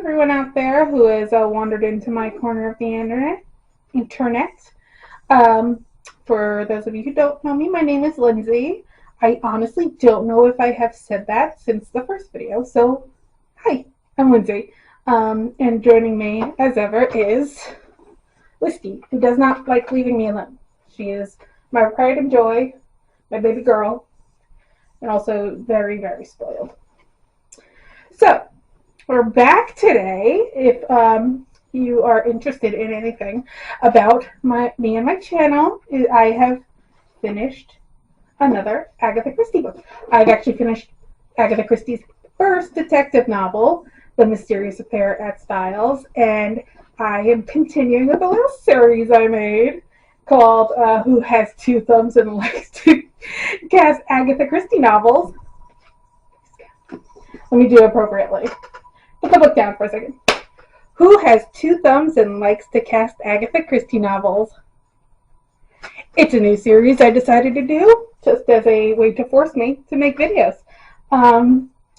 everyone out there who has wandered into my corner of the internet. Um, for those of you who don't know me, my name is Lindsay. I honestly don't know if I have said that since the first video, so hi, I'm Lindsay. And joining me, as ever, is Whiskey, who does not like leaving me alone. She is my pride and joy, my baby girl, and also very, very spoiled. So, we're back today. If you are interested in anything about me and my channel, I have finished another Agatha Christie book. I've actually finished Agatha Christie's first detective novel, The Mysterious Affair at Styles, and I am continuing with a little series I made called Who Has Two Thumbs and Likes to Cast Agatha Christie Novels. Let me do it appropriately. Put the book down for a second. Who Has Two Thumbs and Likes to Cast Agatha Christie Novels? It's a new series I decided to do just as a way to force me to make videos.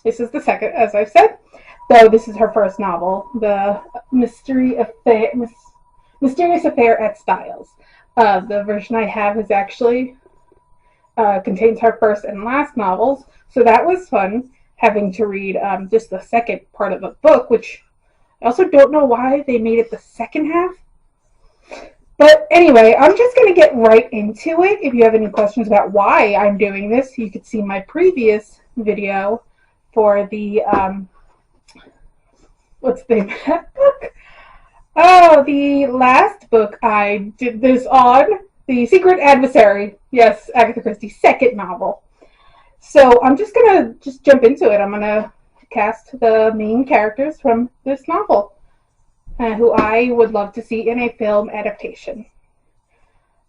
This is the second, as I've said, though this is her first novel, The Mysterious Affair at Styles. The version I have is actually contains her first and last novels, so that was fun, having to read just the second part of the book, which I also don't know why they made it the second half. But anyway, I'm just going to get right into it. If you have any questions about why I'm doing this, you could see my previous video for the, what's the name of that book? Oh, the last book I did this on, The Secret Adversary. Yes, Agatha Christie's second novel. So I'm just going to jump into it. I'm going to cast the main characters from this novel, who I would love to see in a film adaptation.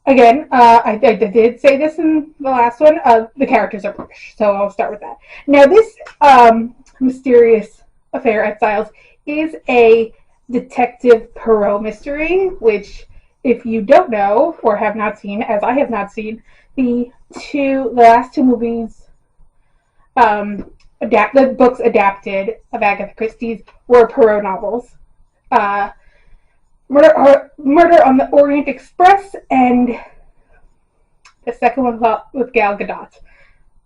Again, I did say this in the last one, the characters are British, so I'll start with that. Now this Mysterious Affair at Styles is a detective Poirot mystery, which if you don't know or have not seen, as I have not seen, the last two movies, the books adapted of Agatha Christie's were Poirot novels. Murder on the Orient Express, and the second one with Gal Gadot.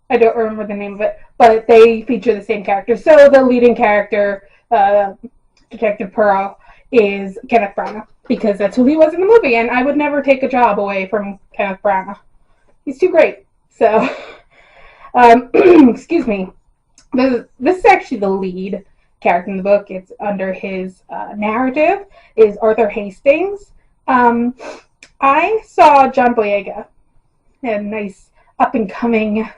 I don't remember the name of it, but they feature the same character. So the leading character, Detective Poirot, is Kenneth Branagh, because that's who he was in the movie, and I would never take a job away from Kenneth Branagh. He's too great. So, excuse me. This is actually the lead character in the book. It's under his narrative is Arthur Hastings. I saw John Boyega, a nice up-and-coming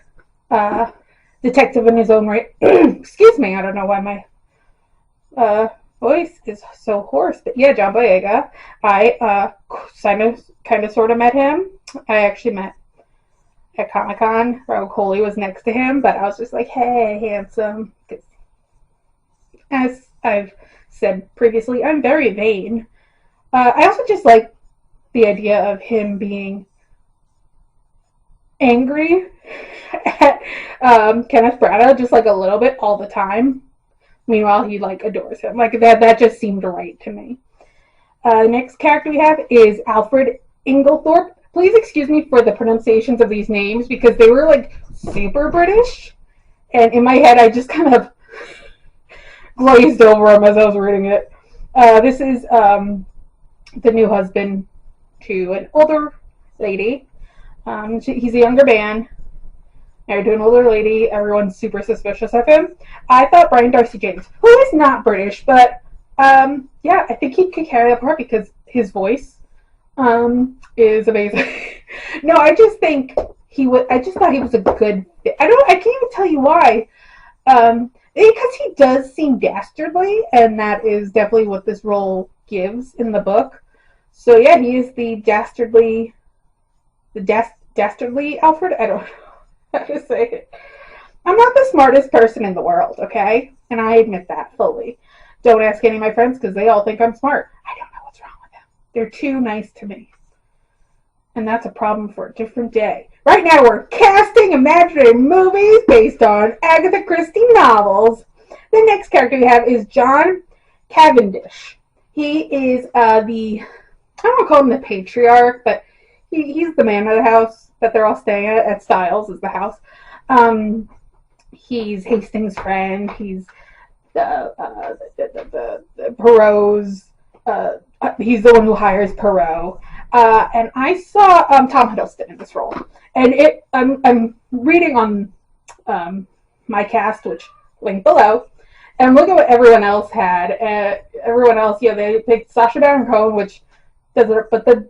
detective in his own right. Excuse me, I don't know why my voice is so hoarse. But yeah, John Boyega. I kind of sort of met him. I actually met at Comic-Con. Raul Coley was next to him, but I was just like, hey, handsome. As I've said previously, I'm very vain. I also just like the idea of him being angry at Kenneth Branagh, just like a little bit all the time. Meanwhile, he like adores him. Like that just seemed right to me. The next character we have is Alfred Inglethorpe. Please excuse me for the pronunciations of these names because they were like super British, and in my head I just kind of glazed over them as I was reading it. This is the new husband to an older lady. He's a younger man, married to an older lady. Everyone's super suspicious of him. I thought Brian Darcy James, who is not British, but yeah, I think he could carry that part because his voice is amazing. No, I just think I just thought he was a good fit. I can't even tell you why. Because he does seem dastardly, and that is definitely what this role gives in the book. So yeah, he is the dastardly Alfred. I don't know how to say it. I'm not the smartest person in the world, okay? And I admit that fully. Don't ask any of my friends because they all think I'm smart. I don't know what's wrong with them. They're too nice to me. And that's a problem for a different day. Right now we're casting imaginary movies based on Agatha Christie novels. The next character we have is John Cavendish. He is the, I don't want to call him the patriarch, but he's the man of the house that they're all staying at Styles is the house. He's Hastings' friend. He's the Poirot's. He's the one who hires Poirot. And I saw Tom Hiddleston in this role, and I'm reading on my cast, which link below, and look at what everyone else had. Everyone else, they picked Sacha Baron Cohen, which does it, but the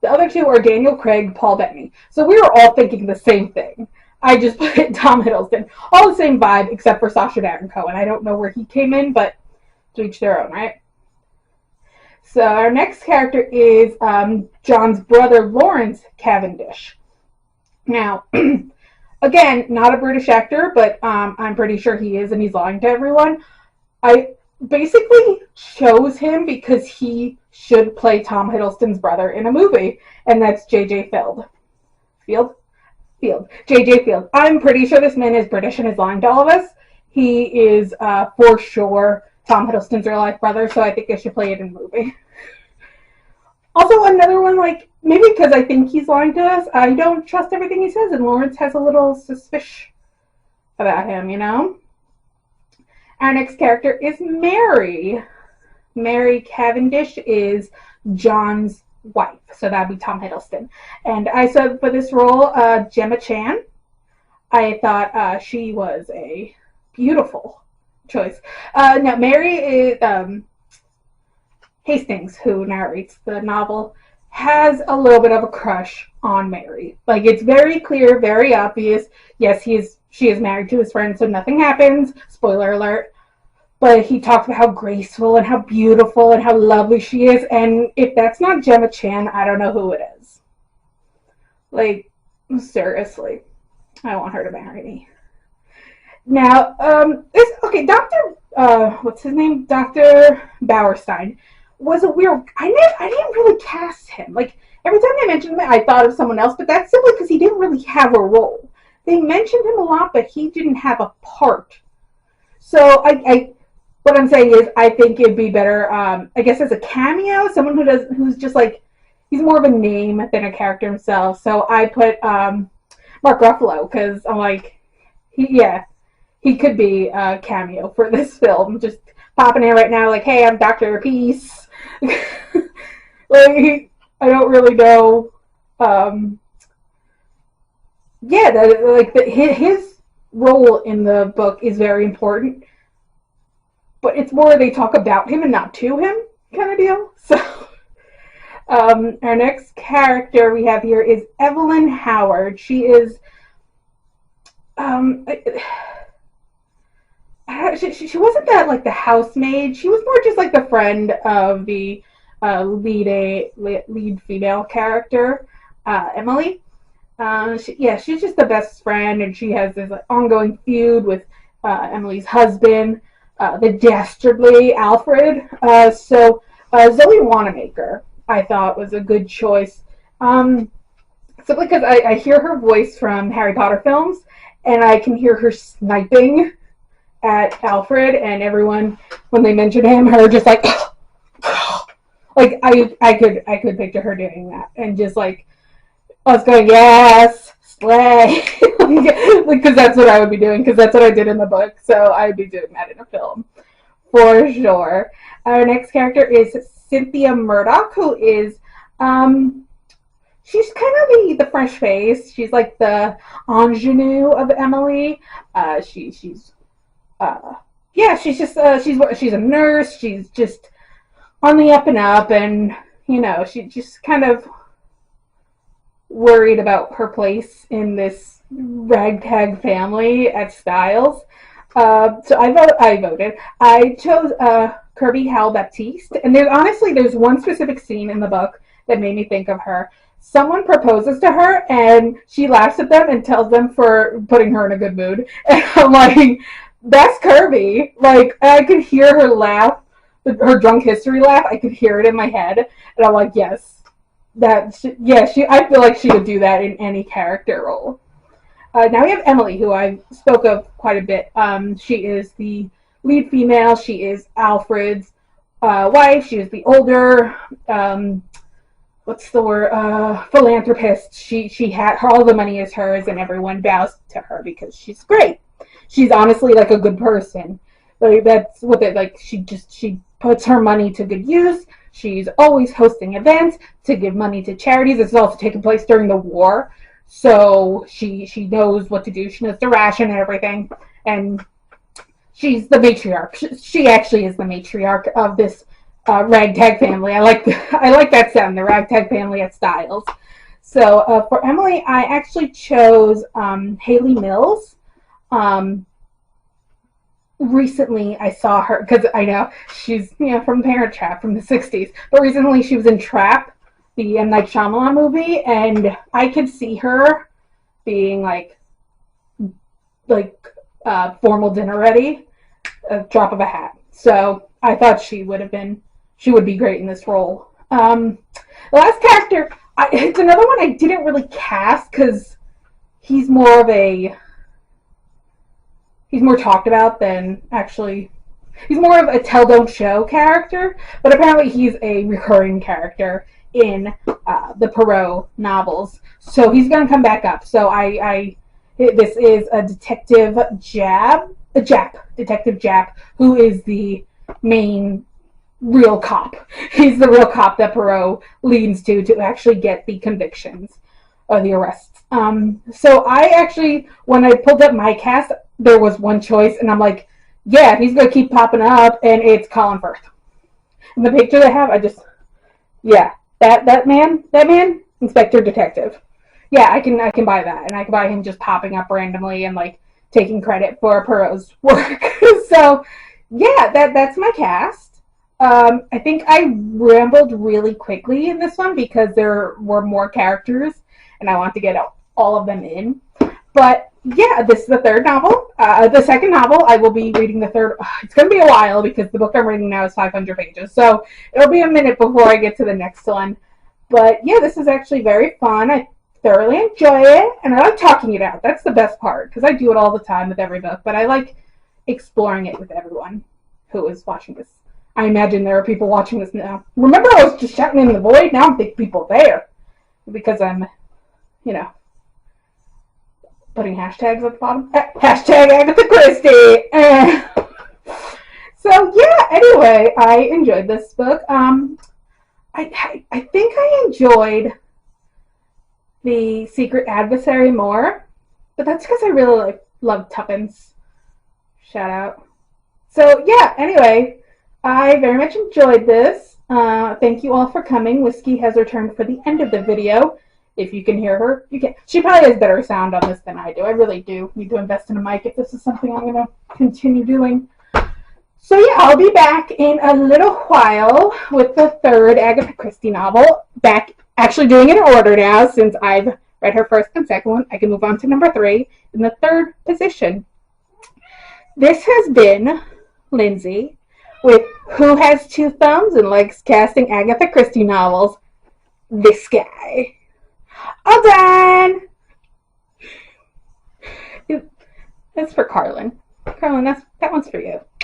other two are Daniel Craig, Paul Bettany. So we were all thinking the same thing. I just put Tom Hiddleston. All the same vibe, except for Sacha Baron Cohen. I don't know where he came in, but to each their own, right? So our next character is John's brother, Lawrence Cavendish. Now, again, not a British actor, but I'm pretty sure he is, and he's lying to everyone. I basically chose him because he should play Tom Hiddleston's brother in a movie, and that's J.J. Field. J.J. Field. I'm pretty sure this man is British and is lying to all of us. He is, for sure, Tom Hiddleston's real-life brother, so I think they should play it in a movie. Also, another one, maybe because I think he's lying to us, I don't trust everything he says, and Lawrence has a little suspicion about him, Our next character is Mary. Mary Cavendish is John's wife, so that'd be Tom Hiddleston. And I said for this role, Gemma Chan. I thought she was a beautiful choice. No, Mary is Hastings, who narrates the novel, has a little bit of a crush on Mary. It's very clear, very obvious. Yes, she is married to his friend, so nothing happens. Spoiler alert. But he talks about how graceful and how beautiful and how lovely she is. And if that's not Gemma Chan, I don't know who it is. Seriously. I want her to marry me. Now, Dr. What's his name? Dr. Bauerstein was a weird. I didn't really cast him. Every time they mentioned him, I thought of someone else, but that's simply because he didn't really have a role. They mentioned him a lot, but he didn't have a part. So what I'm saying is, I think it'd be better, I guess, as a cameo, someone who's just he's more of a name than a character himself. So I put Mark Ruffalo, because I'm he could be a cameo for this film. Just popping in right now, hey, I'm Dr. Peace. I don't really know. His role in the book is very important, but it's more they talk about him and not to him kind of deal. So, our next character we have here is Evelyn Howard. She is, she wasn't that the housemaid. She was more just the friend of the lead female character, Emily. She's just the best friend, and she has this ongoing feud with Emily's husband, the dastardly Alfred. So Zoe Wanamaker, I thought, was a good choice. Simply because I hear her voice from Harry Potter films, and I can hear her sniping at Alfred, and everyone, when they mention him, her just I could picture her doing that, and just I was going, yes, slay, because that's what I would be doing, because that's what I did in the book, so I'd be doing that in a film, for sure. Our next character is Cynthia Murdoch, who is, she's kind of the fresh face. She's the ingenue of Emily. She's just, she's a nurse. She's just on the up and up, and, she's just kind of worried about her place in this ragtag family at Styles. So I voted. I chose Kirby Howell Baptiste, and there's one specific scene in the book that made me think of her. Someone proposes to her, and she laughs at them and tells them for putting her in a good mood. And I'm that's Kirby. I could hear her laugh, her drunk history laugh. I could hear it in my head, and I'm yes. I feel she would do that in any character role. Now we have Emily, who I spoke of quite a bit. She is the lead female. She is Alfred's wife. She was the older, what's the word, philanthropist. She had her, all the money is hers, and everyone bows to her because she's great. She's honestly like a good person. Like that's what it like. She puts her money to good use. She's always hosting events to give money to charities. This is also taking place during the war, so she knows what to do. She knows to ration and everything, and she's the matriarch. She actually is the matriarch of this ragtag family. I like that sound, the ragtag family at Styles. So for Emily, I actually chose Haley Mills. Recently I saw her because I know she's from Parent Trap from the 60s, but recently she was in Trap, the M. Night Shyamalan movie, and I could see her being like formal dinner ready, a drop of a hat. So I thought she would be great in this role. The last character, it's another one I didn't really cast because he's more talked about than actually. He's more of a tell don't show character, but apparently he's a recurring character in the Poirot novels. So he's going to come back up. So this is a Detective Jap, who is the main real cop. He's the real cop that Poirot leans to actually get the convictions or the arrests. So I actually, when I pulled up my cast, there was one choice, and I'm like, yeah, he's gonna keep popping up, and it's Colin Firth. And the picture they have, that man, Inspector Detective. Yeah, I can buy that, and I can buy him just popping up randomly and like taking credit for Poirot's work. So yeah, that's my cast. I think I rambled really quickly in this one because there were more characters, and I want to get all of them in. But yeah, this is the third novel. The second novel, I will be reading the third. It's going to be a while because the book I'm reading now is 500 pages. So it'll be a minute before I get to the next one. But yeah, this is actually very fun. I thoroughly enjoy it. And I like talking it out. That's the best part because I do it all the time with every book. But I like exploring it with everyone who is watching this. I imagine there are people watching this now. Remember, I was just shouting in the void? Now I'm thinking people there because I'm, putting hashtags at the bottom. Hashtag Agatha Christie. So yeah, anyway, I enjoyed this book. I think I enjoyed The Secret Adversary more, but that's because I really love Tuppence. Shout out. So yeah, anyway, I very much enjoyed this. Thank you all for coming. Whiskey has returned for the end of the video. If you can hear her, you can. She probably has better sound on this than I do. I really do need to invest in a mic if this is something I'm going to continue doing. So yeah, I'll be back in a little while with the third Agatha Christie novel. Back actually doing it in order now since I've read her first and second one. I can move on to number 3 in the third position. This has been Lindsay with Who Has Two Thumbs and Likes Casting Agatha Christie Novels. This guy. All done! That's for Carlin. Carlin, that one's for you.